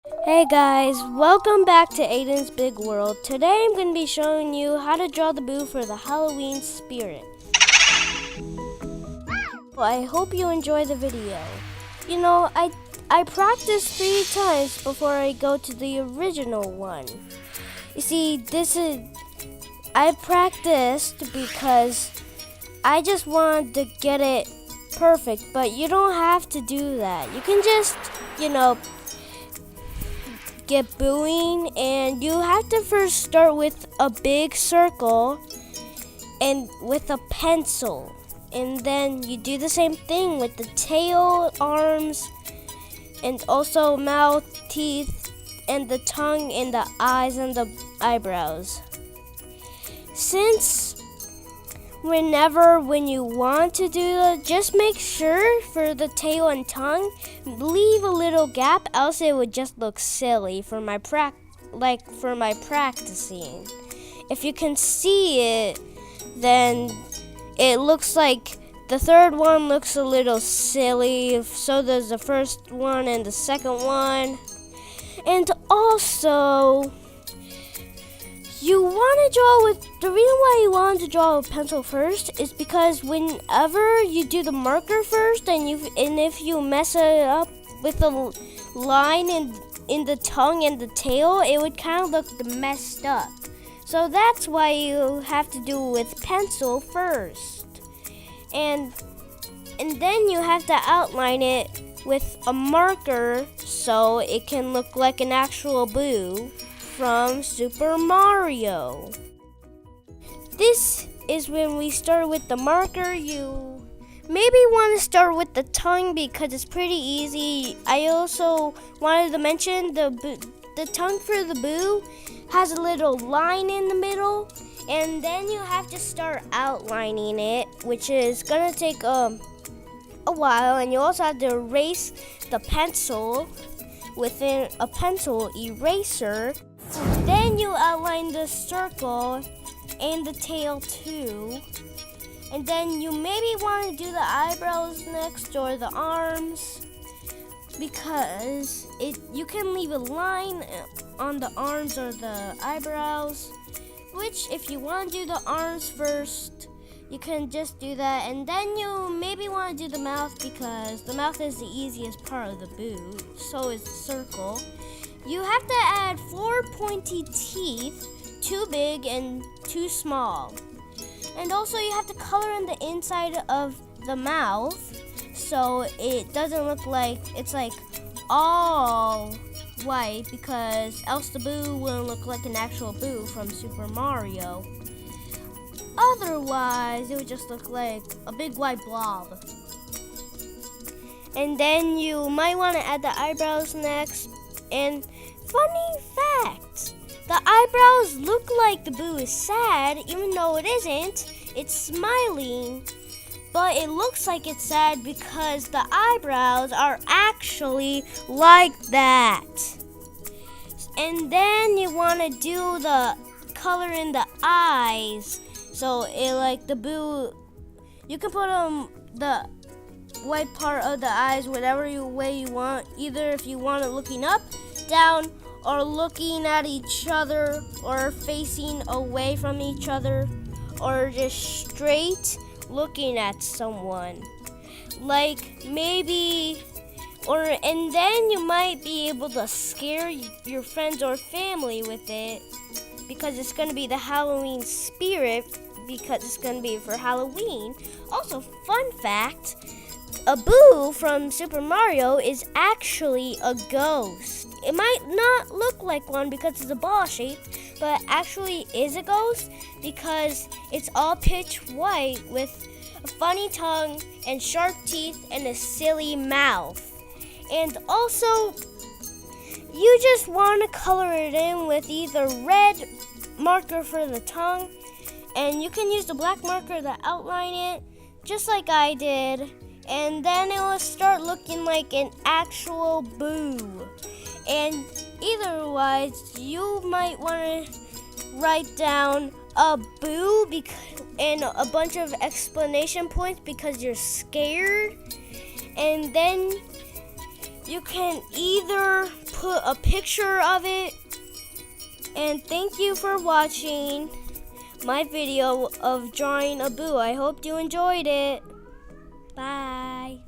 Hey guys, welcome back to Aiden's Big World. Today I'm going to be showing you how to draw the Boo for the Halloween spirit. I hope you enjoy the video. You know, I practiced 3 times before I go to the original one. You see, I practiced because I just wanted to get it perfect, but you don't have to do that. You can just, get booing, and you have to first start with a big circle and with a pencil, and then you do the same thing with the tail, arms, and also mouth, teeth, and the tongue, and the eyes, and the eyebrows. Since when you want to do that, just make sure for the tail and tongue, leave a little gap, else it would just look silly for my practicing. If you can see it, then it looks like the third one looks a little silly, so does the first one and the second one. And also, the reason why you want to draw a pencil first is because whenever you do the marker first, and if you mess it up with the line in the tongue and the tail, it would kind of look messed up. So that's why you have to do it with pencil first. And then you have to outline it with a marker so it can look like an actual Boo from Super Mario. This is when we start with the marker. You maybe want to start with the tongue because it's pretty easy. I also wanted to mention the tongue for the Boo has a little line in the middle, and then you have to start outlining it, which is gonna take a while, and you also have to erase the pencil within a pencil eraser. Then you outline the circle and the tail too. And then you maybe want to do the eyebrows next, or the arms, because you can leave a line on the arms or the eyebrows, which if you want to do the arms first, you can just do that. And then you maybe want to do the mouth because the mouth is the easiest part of the Boo, so is the circle. You have to add 4 pointy teeth, 2 big and 2 small. And also you have to color in the inside of the mouth so it doesn't look like it's like all white, because else the Boo wouldn't look like an actual Boo from Super Mario. Otherwise, it would just look like a big white blob. And then you might want to add the eyebrows next. And funny fact, the eyebrows look like the Boo is sad, even though it isn't. It's smiling, but it looks like it's sad because the eyebrows are actually like that. And then you want to do the color in the eyes, so it like the Boo, you can put the white part of the eyes whatever way you want, either if you want it looking up, down, or looking at each other, or facing away from each other, or just straight looking at someone. Like maybe, and then you might be able to scare your friends or family with it, because it's going to be the Halloween spirit, because it's going to be for Halloween. Also, fun fact, a Boo from Super Mario is actually a ghost. It might not look like one because it's a ball shape, but actually is a ghost because it's all pitch white with a funny tongue and sharp teeth and a silly mouth. And also, you just want to color it in with either red marker for the tongue, and you can use the black marker to outline it, just like I did. And then it will start looking like an actual Boo. And otherwise, you might want to write down a Boo and a bunch of explanation points because you're scared. And then you can either put a picture of it. And thank you for watching my video of drawing a boo. I hope you enjoyed it. Bye.